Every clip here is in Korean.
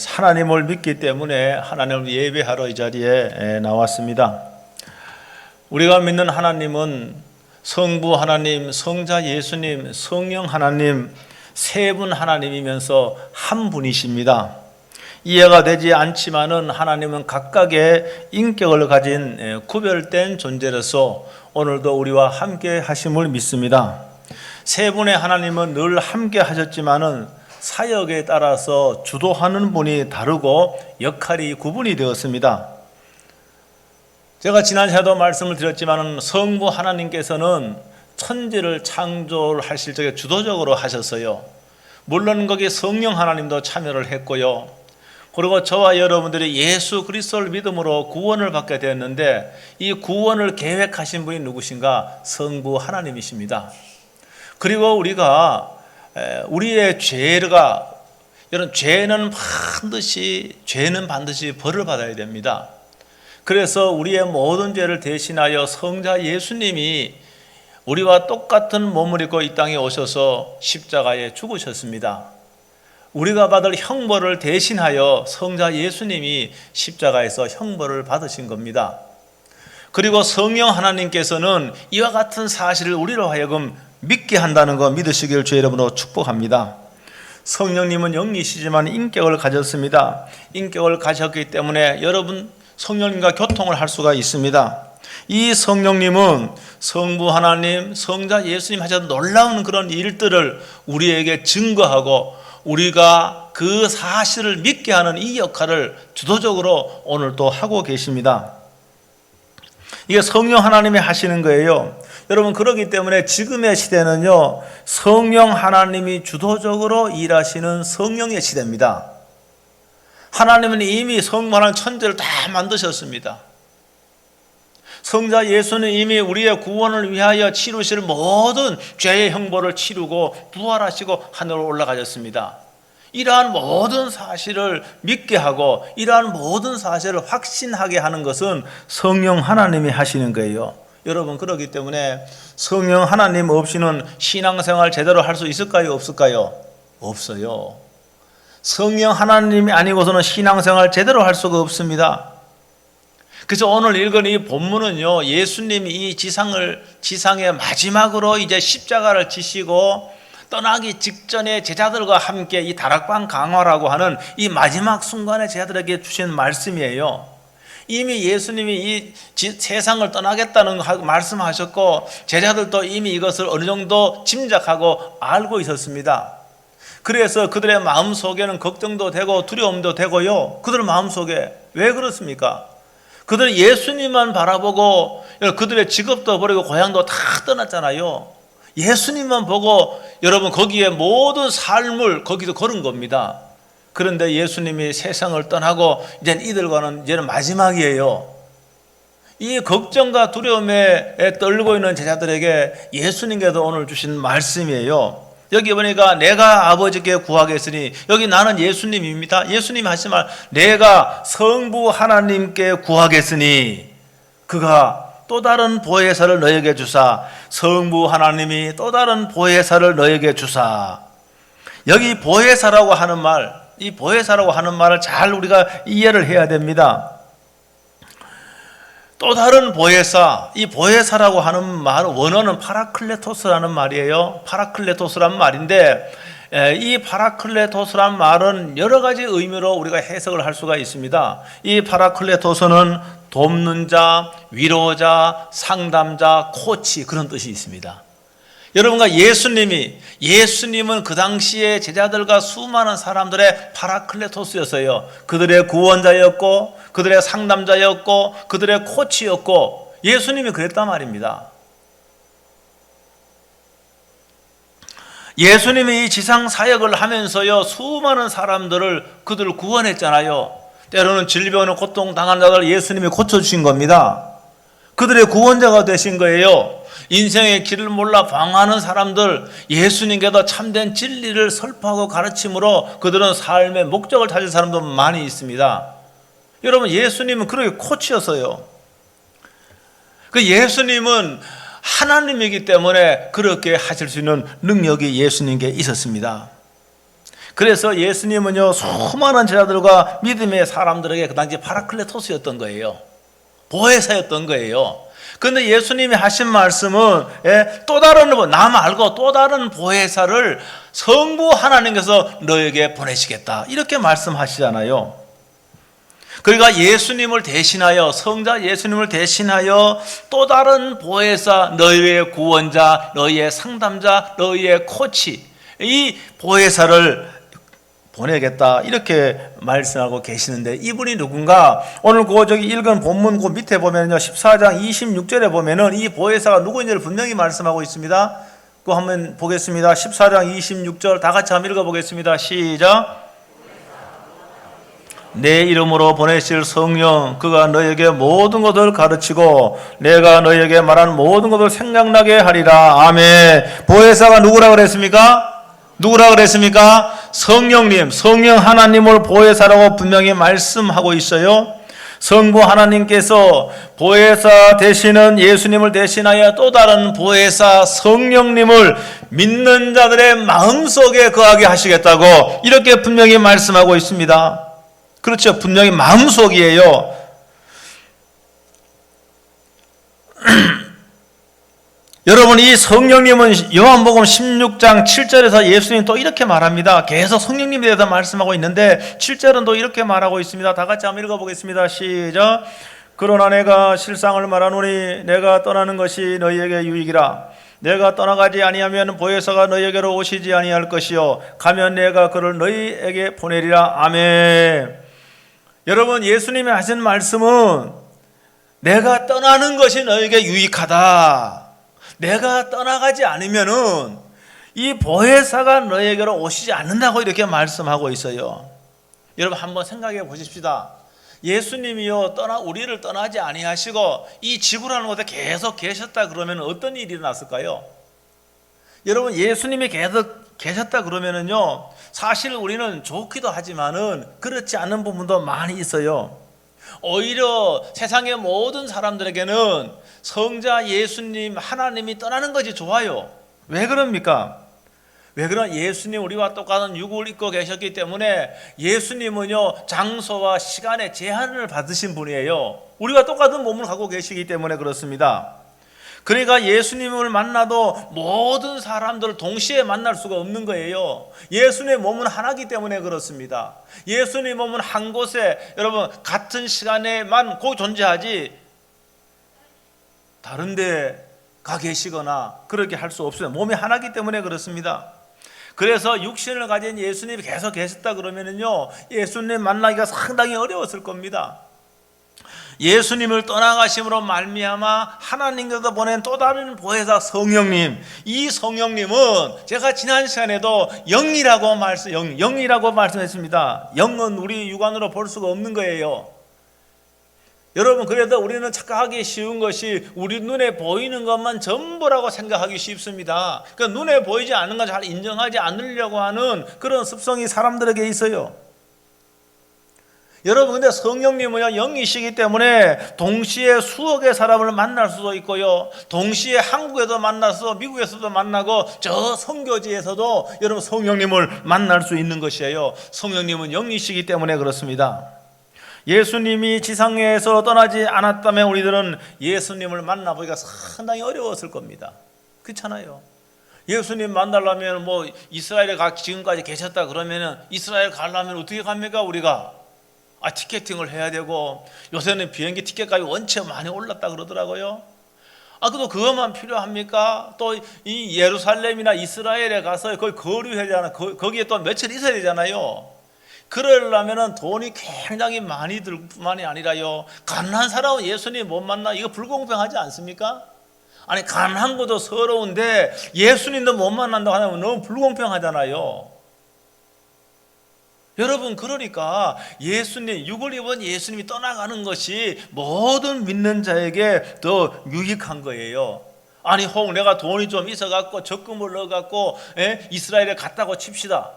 하나님을 믿기 때문에 하나님을 예배하러 이 자리에 나왔습니다. 우리가 믿는 하나님은 성부 하나님, 성자 예수님, 성령 하나님, 세 분 하나님이면서 한 분이십니다. 이해가 되지 않지만은 하나님은 각각의 인격을 가진 구별된 존재로서 오늘도 우리와 함께 하심을 믿습니다. 세 분의 하나님은 늘 함께 하셨지만은 사역에 따라서 주도하는 분이 다르고 역할이 구분이 되었습니다. 제가 지난 시간에도 말씀을 드렸지만 성부 하나님께서는 천지를 창조하실 적에 주도적으로 하셨어요. 물론 거기에 성령 하나님도 참여를 했고요. 그리고 저와 여러분들이 예수 그리스도를 믿음으로 구원을 받게 되었는데 이 구원을 계획하신 분이 누구신가? 성부 하나님이십니다. 그리고 우리가 우리의 죄가 이런 죄는 반드시 벌을 받아야 됩니다. 그래서 우리의 모든 죄를 대신하여 성자 예수님이 우리와 똑같은 몸을 입고 이 땅에 오셔서 십자가에 죽으셨습니다. 우리가 받을 형벌을 대신하여 성자 예수님이 십자가에서 형벌을 받으신 겁니다. 그리고 성령 하나님께서는 이와 같은 사실을 우리로 하여금 믿게 한다는 거 믿으시길 주의 이름으로 축복합니다. 성령님은 영이시지만 인격을 가졌습니다. 인격을 가졌기 때문에 여러분 성령님과 교통을 할 수가 있습니다. 이 성령님은 성부 하나님, 성자 예수님 하셨던 놀라운 그런 일들을 우리에게 증거하고 우리가 그 사실을 믿게 하는 이 역할을 주도적으로 오늘도 하고 계십니다. 이게 성령 하나님이 하시는 거예요. 여러분, 그렇기 때문에 지금의 시대는요, 성령 하나님이 주도적으로 일하시는 성령의 시대입니다. 하나님은 이미 성만한 천지를 다 만드셨습니다. 성자 예수는 이미 우리의 구원을 위하여 치루실 모든 죄의 형벌을 치르고 부활하시고 하늘로 올라가셨습니다. 이러한 모든 사실을 믿게 하고 이러한 모든 사실을 확신하게 하는 것은 성령 하나님이 하시는 거예요. 여러분, 그렇기 때문에 성령 하나님 없이는 신앙생활 제대로 할 수 있을까요? 없을까요? 없어요. 성령 하나님이 아니고서는 신앙생활 제대로 할 수가 없습니다. 그래서 오늘 읽은 이 본문은요, 예수님이 이 지상의 마지막으로 이제 십자가를 지시고 떠나기 직전에 제자들과 함께 이 다락방 강화라고 하는 이 마지막 순간에 제자들에게 주신 말씀이에요. 이미 예수님이 이 세상을 떠나겠다는 말씀하셨고 제자들도 이미 이것을 어느 정도 짐작하고 알고 있었습니다. 그래서 그들의 마음속에는 걱정도 되고 두려움도 되고요. 그들 마음속에 왜 그렇습니까? 그들은 예수님만 바라보고 그들의 직업도 버리고 고향도 다 떠났잖아요. 예수님만 보고 여러분 거기에 모든 삶을 거기서 걸은 겁니다. 그런데 예수님이 세상을 떠나고 이제는 마지막이에요. 이 걱정과 두려움에 떨고 있는 제자들에게 예수님께서 오늘 주신 말씀이에요. 여기 보니까 내가 아버지께 구하겠으니, 여기 나는 예수님입니다. 예수님이 하신 말, 내가 성부 하나님께 구하겠으니 그가 또 다른 보혜사를 너에게 주사, 성부 하나님이 또 다른 보혜사를 너에게 주사. 여기 보혜사라고 하는 말, 이 보혜사라고 하는 말을 잘 우리가 이해를 해야 됩니다. 또 다른 보혜사, 이 보혜사라고 하는 말 원어는 파라클레토스라는 말이에요. 파라클레토스란 말인데 이 파라클레토스란 말은 여러 가지 의미로 우리가 해석을 할 수가 있습니다. 이 파라클레토스는 돕는 자, 위로자, 상담자, 코치, 그런 뜻이 있습니다. 여러분과 예수님은 그 당시에 제자들과 수많은 사람들의 파라클레토스였어요. 그들의 구원자였고 그들의 상담자였고 그들의 코치였고 예수님이 그랬단 말입니다. 예수님이 이 지상 사역을 하면서요, 수많은 사람들을 그들을 구원했잖아요. 때로는 질병으로 고통당한 자들 예수님이 고쳐주신 겁니다. 그들의 구원자가 되신 거예요. 인생의 길을 몰라 방황하는 사람들 예수님께서 참된 진리를 설파하고 가르침으로 그들은 삶의 목적을 찾을 사람도 많이 있습니다. 여러분, 예수님은 그렇게 코치였어요. 그 예수님은 하나님이기 때문에 그렇게 하실 수 있는 능력이 예수님께 있었습니다. 그래서 예수님은요, 수많은 제자들과 믿음의 사람들에게 그 당시 파라클레토스였던 거예요. 보혜사였던 거예요. 그런데 예수님이 하신 말씀은 또 다른 나 말고 또 다른 보혜사를 성부 하나님께서 너에게 보내시겠다, 이렇게 말씀하시잖아요. 그러니까 예수님을 대신하여, 성자 예수님을 대신하여 또 다른 보혜사, 너희의 구원자, 너희의 상담자, 너희의 코치, 이 보혜사를 보내겠다, 이렇게 말씀하고 계시는데, 이분이 누군가? 오늘 저기 읽은 본문 그 밑에 보면요, 14장 26절에 보면은 이 보혜사가 누구인지를 분명히 말씀하고 있습니다. 그거 한번 보겠습니다. 14장 26절 다 같이 한번 읽어보겠습니다. 시작. 내 이름으로 보내실 성령, 그가 너에게 모든 것을 가르치고 내가 너에게 말한 모든 것을 생각나게 하리라. 아멘. 보혜사가 누구라 그랬습니까? 누구라 그랬습니까? 성령님, 성령 하나님을 보혜사라고 분명히 말씀하고 있어요. 성부 하나님께서 보혜사 되시는 예수님을 대신하여 또 다른 보혜사 성령님을 믿는 자들의 마음속에 거하게 하시겠다고 이렇게 분명히 말씀하고 있습니다. 그렇죠. 분명히 마음속이에요. 여러분, 이 성령님은 요한복음 16장 7절에서 예수님 또 이렇게 말합니다. 계속 성령님에 대해서 말씀하고 있는데 7절은 또 이렇게 말하고 있습니다. 다 같이 한번 읽어보겠습니다. 시작. 그러나 내가 실상을 말하노니 내가 떠나는 것이 너희에게 유익이라. 내가 떠나가지 아니하면 보혜사가 너희에게로 오시지 아니할 것이요 가면 내가 그를 너희에게 보내리라. 아멘. 여러분, 예수님이 하신 말씀은 내가 떠나는 것이 너희에게 유익하다. 내가 떠나가지 않으면은 이 보혜사가 너희에게로 오시지 않는다고 이렇게 말씀하고 있어요. 여러분, 한번 생각해 보십시다. 예수님이요, 우리를 떠나지 아니하시고 이 지구라는 곳에 계속 계셨다 그러면 어떤 일이 일어났을까요? 여러분, 예수님이 계속 계셨다 그러면은요, 사실 우리는 좋기도 하지만은 그렇지 않은 부분도 많이 있어요. 오히려 세상의 모든 사람들에게는 성자 예수님 하나님이 떠나는 것이 좋아요. 왜 그럽니까? 왜 그런? 예수님 우리와 똑같은 육을 입고 계셨기 때문에 예수님은요, 장소와 시간의 제한을 받으신 분이에요. 우리가 똑같은 몸을 갖고 계시기 때문에 그렇습니다. 그러니까 예수님을 만나도 모든 사람들을 동시에 만날 수가 없는 거예요. 예수님의 몸은 하나이기 때문에 그렇습니다. 예수님의 몸은 한 곳에, 여러분, 같은 시간에만 꼭 존재하지 다른 데 가 계시거나 그렇게 할 수 없어요. 몸이 하나이기 때문에 그렇습니다. 그래서 육신을 가진 예수님이 계속 계셨다 그러면은요, 예수님 만나기가 상당히 어려웠을 겁니다. 예수님을 떠나가심으로 말미암아 하나님께서 보낸 또 다른 보혜사 성령님, 이 성령님은 제가 지난 시간에도 영이라고 말씀했습니다. 영은 우리 육안으로 볼 수가 없는 거예요. 여러분, 그래도 우리는 착각하기 쉬운 것이 우리 눈에 보이는 것만 전부라고 생각하기 쉽습니다. 그러니까 눈에 보이지 않는 건 잘 인정하지 않으려고 하는 그런 습성이 사람들에게 있어요. 여러분, 근데 성령님은 영이시기 때문에 동시에 수억의 사람을 만날 수도 있고요, 동시에 한국에도 만나서 미국에서도 만나고 저 선교지에서도 여러분 성령님을 만날 수 있는 것이에요. 성령님은 영이시기 때문에 그렇습니다. 예수님이 지상에서 떠나지 않았다면 우리들은 예수님을 만나보기가 상당히 어려웠을 겁니다. 그렇잖아요. 예수님 만나려면 이스라엘에 지금까지 계셨다 그러면 이스라엘 가려면 어떻게 갑니까? 우리가 티켓팅을 해야 되고, 요새는 비행기 티켓값이 원체 많이 올랐다 그러더라고요. 그래도 그것만 필요합니까? 또 이 예루살렘이나 이스라엘에 가서 거기 거류해야 되잖아요. 거기에 또 며칠 있어야 되잖아요. 그러려면 돈이 굉장히 많이 들 뿐만이 아니라요, 가난한 사람은 예수님 못 만나. 이거 불공평하지 않습니까? 아니, 가난한 것도 서러운데 예수님도 못 만난다고 하면 너무 불공평하잖아요. 여러분, 그러니까 예수님, 육을 입은 예수님이 떠나가는 것이 모든 믿는 자에게 더 유익한 거예요. 아니, 혹 내가 돈이 좀 있어갖고 적금을 넣어갖고 이스라엘에 갔다고 칩시다.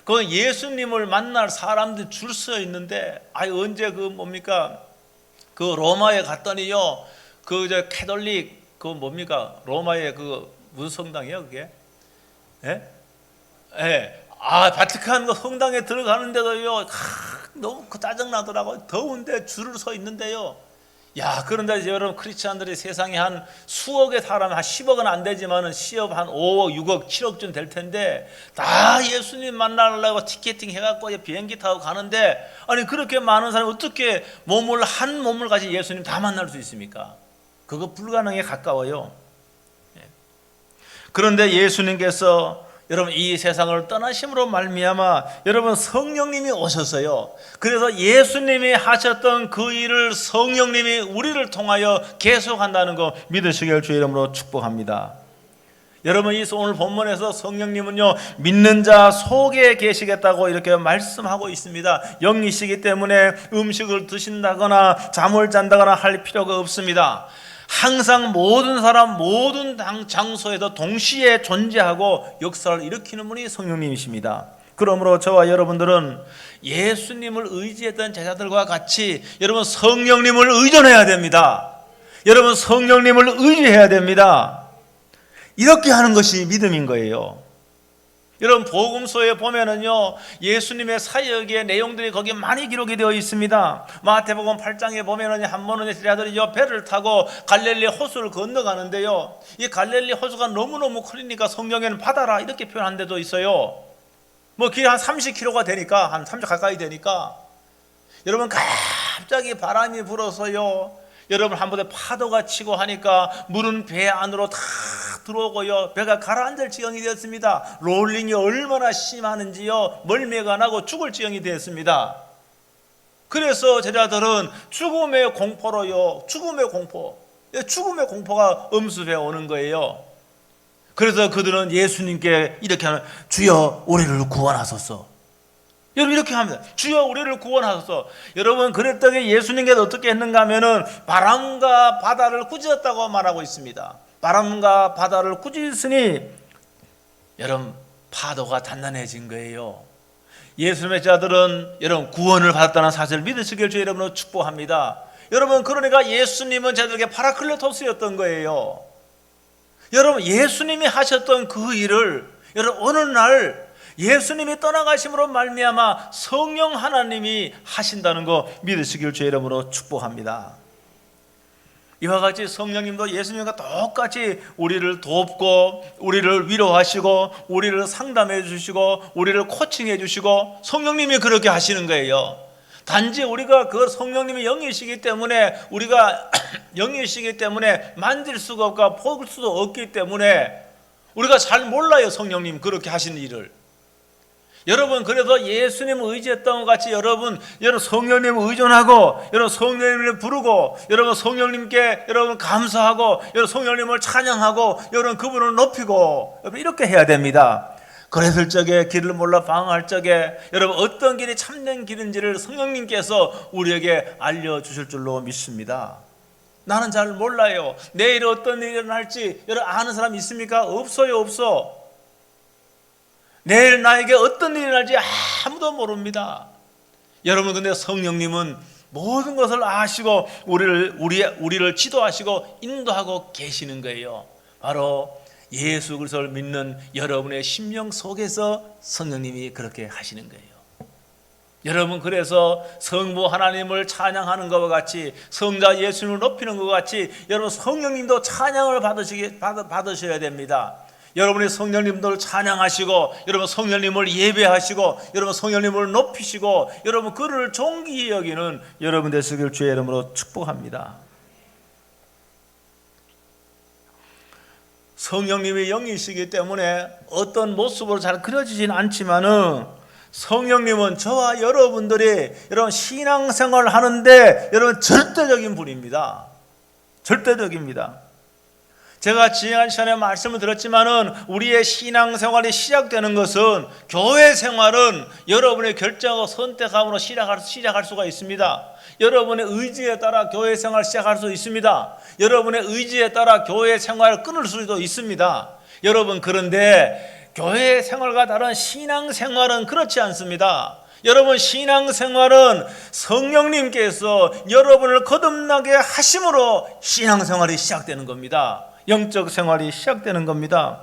그 예수님을 만날 사람들 줄 서 있는데, 언제 그 로마에 갔더니요, 캐톨릭 로마의 무슨 성당이에요 그게? 바티칸 그 성당에 들어가는데도요, 너무 짜증나더라고요. 더운데 줄을 서 있는데요. 그런데 여러분, 크리스찬들이 세상에 한 수억의 사람, 한 10억은 안 되지만은 시업 한 5억, 6억, 7억쯤 될 텐데 다 예수님 만나려고 티켓팅 해갖고 비행기 타고 가는데, 아니 그렇게 많은 사람이 어떻게 한 몸을 가진 예수님 다 만날 수 있습니까? 그거 불가능에 가까워요. 그런데 예수님께서 여러분 이 세상을 떠나심으로 말미암아 여러분 성령님이 오셨어요. 그래서 예수님이 하셨던 그 일을 성령님이 우리를 통하여 계속한다는 거 믿으시길 주의 이름으로 축복합니다. 여러분 이 오늘 본문에서 성령님은요, 믿는 자 속에 계시겠다고 이렇게 말씀하고 있습니다. 영이시기 때문에 음식을 드신다거나 잠을 잔다거나 할 필요가 없습니다. 항상 모든 사람, 모든 장소에도 동시에 존재하고 역사를 일으키는 분이 성령님이십니다. 그러므로 저와 여러분들은 예수님을 의지했던 제자들과 같이 여러분 성령님을 의존해야 됩니다. 여러분 성령님을 의지해야 됩니다. 이렇게 하는 것이 믿음인 거예요. 여러분 복음서에 보면은요, 예수님의 사역의 내용들이 거기 많이 기록이 되어 있습니다. 마태복음 8장에 보면은 한 번은 제자들이 배를 타고 갈릴리 호수를 건너가는데요, 이 갈릴리 호수가 너무너무 크니까 성경에는 바다라 이렇게 표현한 데도 있어요. 길이 한 30km가 되니까, 한 30 가까이 되니까 여러분 갑자기 바람이 불어서요, 여러분 한 번에 파도가 치고 하니까 물은 배 안으로 다 들어오고요, 배가 가라앉을 지경이 되었습니다. 롤링이 얼마나 심하는지요, 멀미가 나고 죽을 지경이 되었습니다. 그래서 제자들은 죽음의 공포로요, 죽음의 공포가 엄습해 오는 거예요. 그래서 그들은 예수님께 이렇게 하는, 주여 우리를 구원하소서. 여러분 이렇게 합니다. 주여 우리를 구원하소서. 여러분 그랬더니 예수님께서 어떻게 했는가 하면은 바람과 바다를 꾸짖었다고 말하고 있습니다. 바람과 바다를 꾸짖으니 여러분 파도가 단단해진 거예요. 예수님의 자들은 여러분 구원을 받았다는 사실을 믿으시길 주의 이름으로 축복합니다. 여러분 그러니까 예수님은 저들에게 파라클레토스였던 거예요. 여러분 예수님이 하셨던 그 일을 여러분 어느 날 예수님이 떠나가심으로 말미암아 성령 하나님이 하신다는 거 믿으시길 주의 이름으로 축복합니다. 이와 같이 성령님도 예수님과 똑같이 우리를 돕고 우리를 위로하시고 우리를 상담해 주시고 우리를 코칭해 주시고 성령님이 그렇게 하시는 거예요. 단지 우리가 그 성령님이 영이시기 때문에 우리가 영이시기 때문에 만질 수가 없고 볼 수도 없기 때문에 우리가 잘 몰라요. 성령님 그렇게 하시는 일을. 여러분 그래서 예수님을 의지했던 것 같이 여러분 성령님을 의존하고 여러분 성령님을 부르고 여러분 성령님께 여러분 감사하고 여러분 성령님을 찬양하고 여러분 그분을 높이고 여러분 이렇게 해야 됩니다. 그랬을 적에 길을 몰라 방황할 적에 여러분 어떤 길이 참된 길인지를 성령님께서 우리에게 알려주실 줄로 믿습니다. 나는 잘 몰라요. 내일 어떤 일이 일어날지 여러분 아는 사람 있습니까? 없어요. 없어. 내일 나에게 어떤 일이 날지 아무도 모릅니다. 여러분 근데 성령님은 모든 것을 아시고 우리를 지도하시고 인도하고 계시는 거예요. 바로 예수 그리스도를 믿는 여러분의 심령 속에서 성령님이 그렇게 하시는 거예요. 여러분 그래서 성부 하나님을 찬양하는 것과 같이 성자 예수님을 높이는 것과 같이 여러분 성령님도 찬양을 받으셔야 됩니다. 여러분의 성령님들 찬양하시고 여러분 성령님을 예배하시고 여러분 성령님을 높이시고 여러분 그를 존귀히 여기는 여러분 되시길 주의 이름으로 축복합니다. 성령님이 영이시기 때문에 어떤 모습으로 잘 그려지지는 않지만은 성령님은 저와 여러분들이 여러분 신앙생활을 하는데 여러분 절대적인 분입니다. 절대적입니다. 제가 지난 시간에 말씀을 드렸지만은 우리의 신앙생활이 시작되는 것은 교회 생활은 여러분의 결정하고 선택함으로 시작할 수가 있습니다. 여러분의 의지에 따라 교회 생활을 시작할 수 있습니다. 여러분의 의지에 따라 교회 생활을 끊을 수도 있습니다. 여러분 그런데 교회 생활과 다른 신앙생활은 그렇지 않습니다. 여러분 신앙생활은 성령님께서 여러분을 거듭나게 하심으로 신앙생활이 시작되는 겁니다. 영적 생활이 시작되는 겁니다.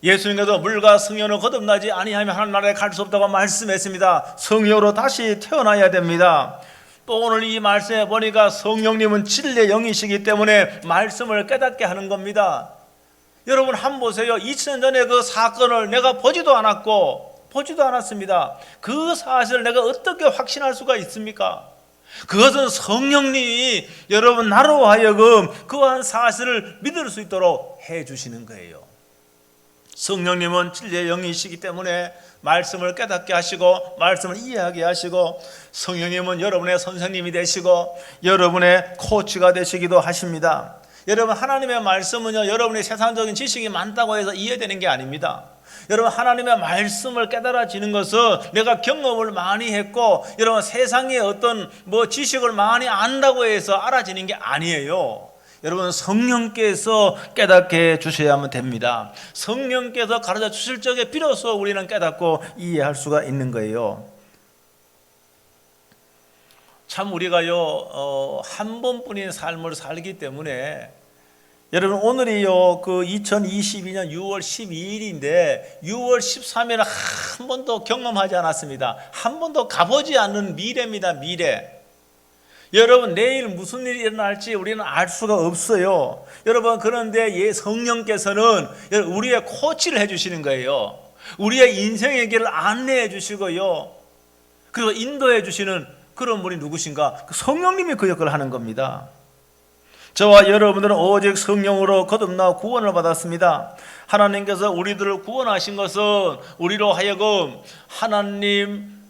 예수님께서 물과 성령으로 거듭나지 아니하면 하나님 나라에 갈 수 없다고 말씀했습니다. 성령으로 다시 태어나야 됩니다. 또 오늘 이 말씀에 보니까 성령님은 진리의 영이시기 때문에 말씀을 깨닫게 하는 겁니다. 여러분 한번 보세요. 2000년 전에 그 사건을 내가 보지도 않았습니다. 그 사실을 내가 어떻게 확신할 수가 있습니까? 그것은 성령님이 여러분 나로 하여금 그러한 사실을 믿을 수 있도록 해주시는 거예요. 성령님은 진리의 영이시기 때문에 말씀을 깨닫게 하시고 말씀을 이해하게 하시고, 성령님은 여러분의 선생님이 되시고 여러분의 코치가 되시기도 하십니다. 여러분 하나님의 말씀은요, 여러분의 세상적인 지식이 많다고 해서 이해되는 게 아닙니다. 여러분 하나님의 말씀을 깨달아지는 것은 내가 경험을 많이 했고 여러분 세상의 어떤 지식을 많이 안다고 해서 알아지는 게 아니에요. 여러분 성령께서 깨닫게 해주셔야만 됩니다. 성령께서 가르쳐 주실 적에 비로소 우리는 깨닫고 이해할 수가 있는 거예요. 참 우리가요 한 번뿐인 삶을 살기 때문에, 여러분 오늘이요 그 2022년 6월 12일인데 6월 13일은 한 번도 경험하지 않았습니다. 한 번도 가보지 않는 미래입니다. 미래. 여러분 내일 무슨 일이 일어날지 우리는 알 수가 없어요. 여러분 그런데 성령께서는 우리의 코치를 해주시는 거예요. 우리의 인생의 길을 안내해 주시고요, 그리고 인도해 주시는 그런 분이 누구신가? 성령님이 그 역할을 하는 겁니다. 저와 여러분들은 오직 성령으로 거듭나 구원을 받았습니다. 하나님께서 우리들을 구원하신 것은 우리로 하여금 하나님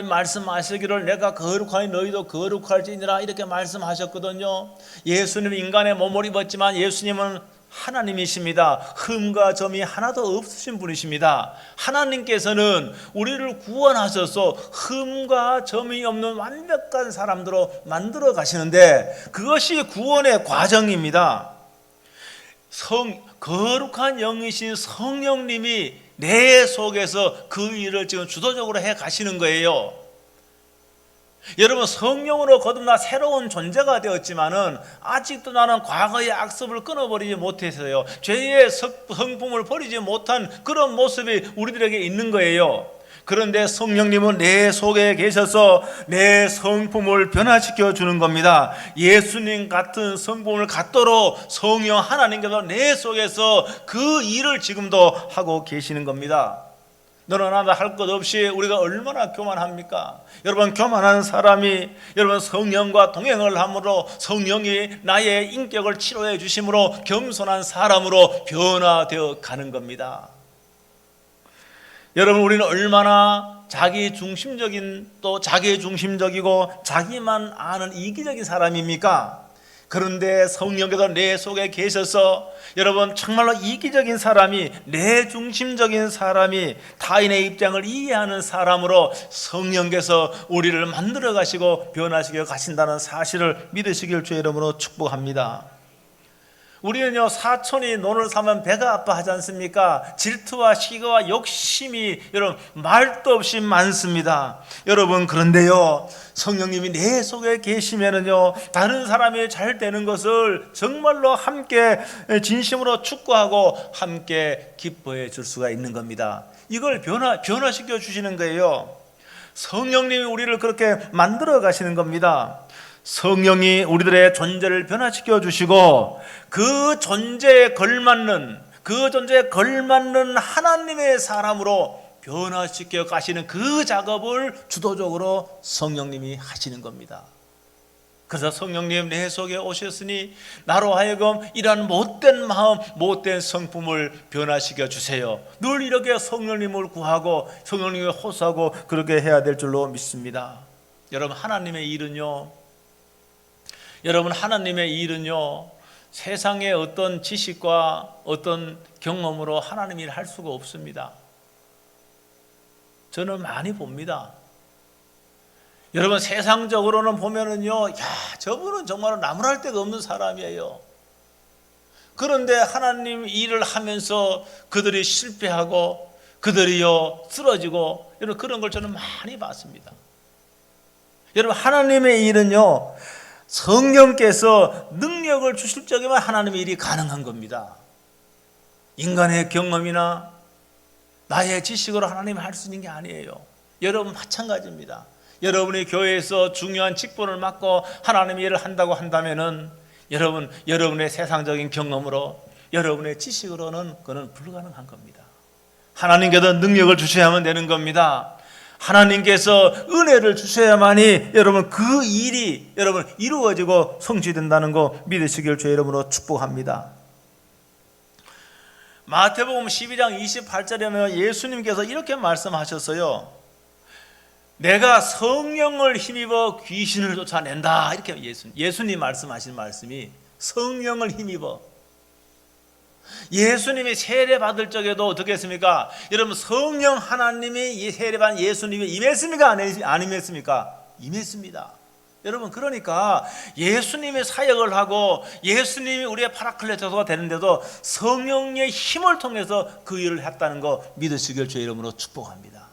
말씀하시기를 내가 거룩하니 너희도 거룩할지니라 이렇게 말씀하셨거든요. 예수님 인간의 몸을 입었지만 예수님은 하나님이십니다. 흠과 점이 하나도 없으신 분이십니다. 하나님께서는 우리를 구원하셔서 흠과 점이 없는 완벽한 사람들로 만들어 가시는데, 그것이 구원의 과정입니다. 거룩한 영이신 성령님이 내 속에서 그 일을 지금 주도적으로 해 가시는 거예요. 여러분 성령으로 거듭나 새로운 존재가 되었지만은 아직도 나는 과거의 악습을 끊어버리지 못해서요, 죄의 성품을 버리지 못한 그런 모습이 우리들에게 있는 거예요. 그런데 성령님은 내 속에 계셔서 내 성품을 변화시켜 주는 겁니다. 예수님 같은 성품을 갖도록 성령 하나님께서 내 속에서 그 일을 지금도 하고 계시는 겁니다. 너나 나나 할 것 없이 우리가 얼마나 교만합니까? 여러분 교만한 사람이 여러분 성령과 동행을 함으로 성령이 나의 인격을 치료해 주심으로 겸손한 사람으로 변화되어 가는 겁니다. 여러분 우리는 얼마나 자기중심적이고 자기만 아는 이기적인 사람입니까? 그런데 성령께서 내 속에 계셔서 여러분 정말로 이기적인 사람이, 내중심적인 사람이, 타인의 입장을 이해하는 사람으로 성령께서 우리를 만들어 가시고 변화시켜 가신다는 사실을 믿으시길 주의 이름으로 축복합니다. 우리는요 사촌이 논을 사면 배가 아파하지 않습니까? 질투와 시기와 욕심이 여러분 말도 없이 많습니다. 여러분 그런데요 성령님이 내 속에 계시면은요 다른 사람이 잘 되는 것을 정말로 함께 진심으로 축구하고 함께 기뻐해 줄 수가 있는 겁니다. 이걸 변화시켜 주시는 거예요. 성령님이 우리를 그렇게 만들어 가시는 겁니다. 성령이 우리들의 존재를 변화시켜 주시고 그 존재에 걸맞는 하나님의 사람으로 변화시켜 가시는 그 작업을 주도적으로 성령님이 하시는 겁니다. 그래서 성령님 내 속에 오셨으니 나로 하여금 이러한 못된 마음, 못된 성품을 변화시켜 주세요. 늘 이렇게 성령님을 구하고 성령님을 호소하고 그렇게 해야 될 줄로 믿습니다. 여러분 하나님의 일은요 세상의 어떤 지식과 어떤 경험으로 하나님 일을 할 수가 없습니다. 저는 많이 봅니다. 여러분 세상적으로는 보면은요 저분은 정말 나무랄 데가 없는 사람이에요. 그런데 하나님 일을 하면서 그들이 실패하고 그들이요 쓰러지고 여러분 그런 걸 저는 많이 봤습니다. 여러분 하나님의 일은요 성령께서 능력을 주실 적에만 하나님의 일이 가능한 겁니다. 인간의 경험이나 나의 지식으로 하나님이 할 수 있는 게 아니에요. 여러분 마찬가지입니다. 여러분이 교회에서 중요한 직분을 맡고 하나님의 일을 한다고 한다면은 여러분의 세상적인 경험으로, 여러분의 지식으로는 그건 불가능한 겁니다. 하나님께서 능력을 주셔야만 되는 겁니다. 하나님께서 은혜를 주셔야만이 여러분 그 일이 여러분 이루어지고 성취된다는 거 믿으시길 주의 이름으로 축복합니다. 마태복음 12장 28절에는 예수님께서 이렇게 말씀하셨어요. 내가 성령을 힘입어 귀신을 쫓아낸다. 이렇게 예수님 말씀하신 말씀이 성령을 힘입어. 예수님이 세례 받을 적에도 어떻게 했습니까? 여러분 성령 하나님이 세례 받은 예수님이 임했습니까? 안 임했습니까? 임했습니다. 여러분 그러니까 예수님의 사역을 하고 예수님이 우리의 파라클레토가 되는데도 성령의 힘을 통해서 그 일을 했다는 거 믿으시길 주의 이름으로 축복합니다.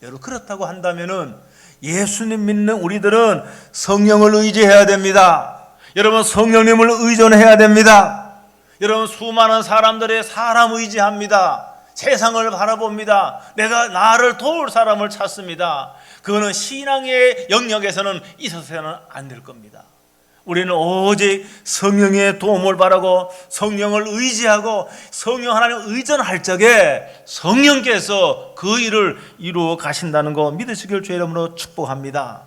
여러분 그렇다고 한다면은 예수님 믿는 우리들은 성령을 의지해야 됩니다. 여러분 성령님을 의존해야 됩니다. 여러분 수많은 사람들의 사람 의지합니다. 세상을 바라봅니다. 내가 나를 도울 사람을 찾습니다. 그거는 신앙의 영역에서는 있어서는 안 될 겁니다. 우리는 오직 성령의 도움을 바라고 성령을 의지하고 성령 하나님 의존할 적에 성령께서 그 일을 이루어 가신다는 거 믿으시길 주의 이름으로 축복합니다.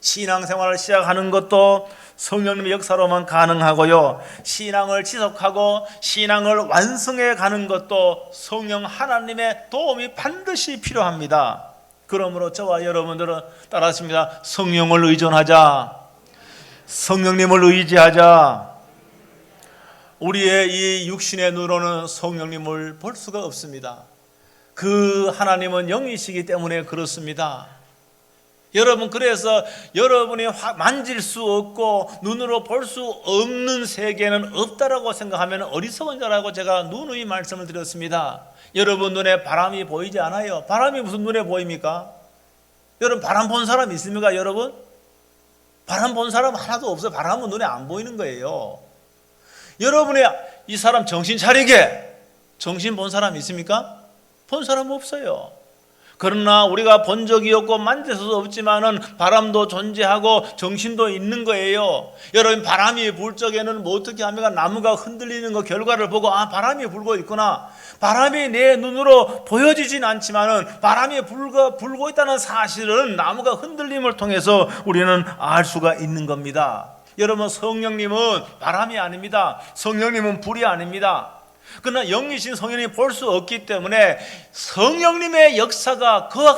신앙생활을 시작하는 것도 성령님의 역사로만 가능하고요, 신앙을 지속하고 신앙을 완성해 가는 것도 성령 하나님의 도움이 반드시 필요합니다. 그러므로 저와 여러분들은 따라하십니다. 성령을 의존하자. 성령님을 의지하자. 우리의 이 육신의 눈으로는 성령님을 볼 수가 없습니다. 그 하나님은 영이시기 때문에 그렇습니다. 여러분 그래서 여러분이 만질 수 없고 눈으로 볼 수 없는 세계는 없다라고 생각하면 어리석은 자라고 제가 누누이 말씀을 드렸습니다. 여러분 눈에 바람이 보이지 않아요. 바람이 무슨 눈에 보입니까? 여러분 바람 본 사람 있습니까? 여러분 바람 본 사람 하나도 없어요. 바람은 눈에 안 보이는 거예요. 여러분의 이 사람 정신 차리게 정신 본 사람 있습니까? 본 사람 없어요. 그러나 우리가 본 적이 없고 만질 수도 없지만은 바람도 존재하고 정신도 있는 거예요. 여러분 바람이 불 적에는 뭐 어떻게 합니까? 나무가 흔들리는 거 결과를 보고 아 바람이 불고 있구나. 바람이 내 눈으로 보여지진 않지만은 바람이 불고 있다는 사실은 나무가 흔들림을 통해서 우리는 알 수가 있는 겁니다. 여러분 성령님은 바람이 아닙니다. 성령님은 불이 아닙니다. 그러나 영이신 성령님이 볼 수 없기 때문에 성령님의 역사가 그와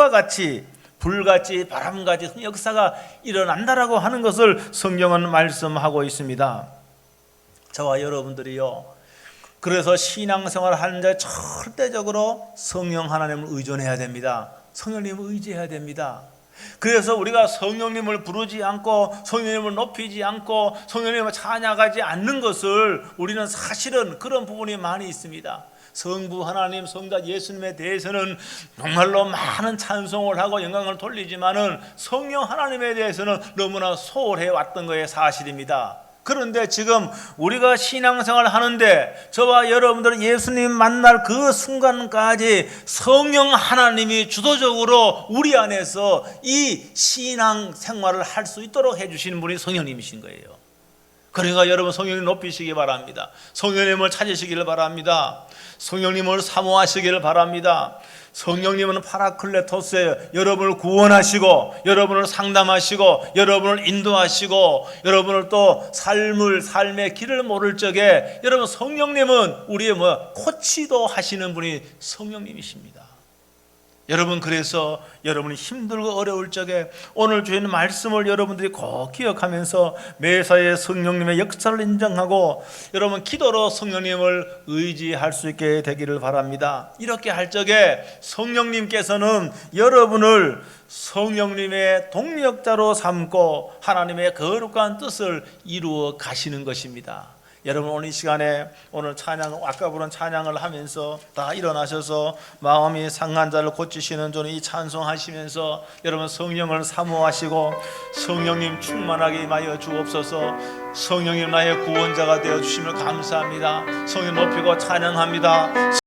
같이 불같이 바람같이 역사가 일어난다라고 하는 것을 성경은 말씀하고 있습니다. 저와 여러분들이요, 그래서 신앙생활을 하는 자 절대적으로 성령 하나님을 의존해야 됩니다. 성령님을 의지해야 됩니다. 그래서 우리가 성령님을 부르지 않고 성령님을 높이지 않고 성령님을 찬양하지 않는 것을 우리는 사실은 그런 부분이 많이 있습니다. 성부 하나님, 성자 예수님에 대해서는 정말로 많은 찬송을 하고 영광을 돌리지만은 성령 하나님에 대해서는 너무나 소홀해 왔던 것이 사실입니다. 그런데 지금 우리가 신앙생활을 하는데 저와 여러분들은 예수님 만날 그 순간까지 성령 하나님이 주도적으로 우리 안에서 이 신앙생활을 할 수 있도록 해주시는 분이 성령님이신 거예요. 그러니까 여러분 성령님 높이시기 바랍니다. 성령님을 찾으시기를 바랍니다. 성령님을 사모하시기를 바랍니다. 성령님은 파라클레토스예요. 여러분을 구원하시고 여러분을 상담하시고 여러분을 인도하시고 여러분을 또 삶의 길을 모를 적에 여러분 성령님은 우리의 코치도 하시는 분이 성령님이십니다. 여러분 그래서 여러분이 힘들고 어려울 적에 오늘 주신 말씀을 여러분들이 꼭 기억하면서 매사에 성령님의 역사를 인정하고 여러분 기도로 성령님을 의지할 수 있게 되기를 바랍니다. 이렇게 할 적에 성령님께서는 여러분을 성령님의 동력자로 삼고 하나님의 거룩한 뜻을 이루어 가시는 것입니다. 여러분 오늘 이 시간에 오늘 찬양 아까 부른 찬양을 하면서 다 일어나셔서 마음이 상한 자를 고치시는 주님 이 찬송하시면서 여러분 성령을 사모하시고 성령님 충만하게 임하여 주옵소서. 성령님 나의 구원자가 되어 주심을 감사합니다. 성령 높이고 찬양합니다.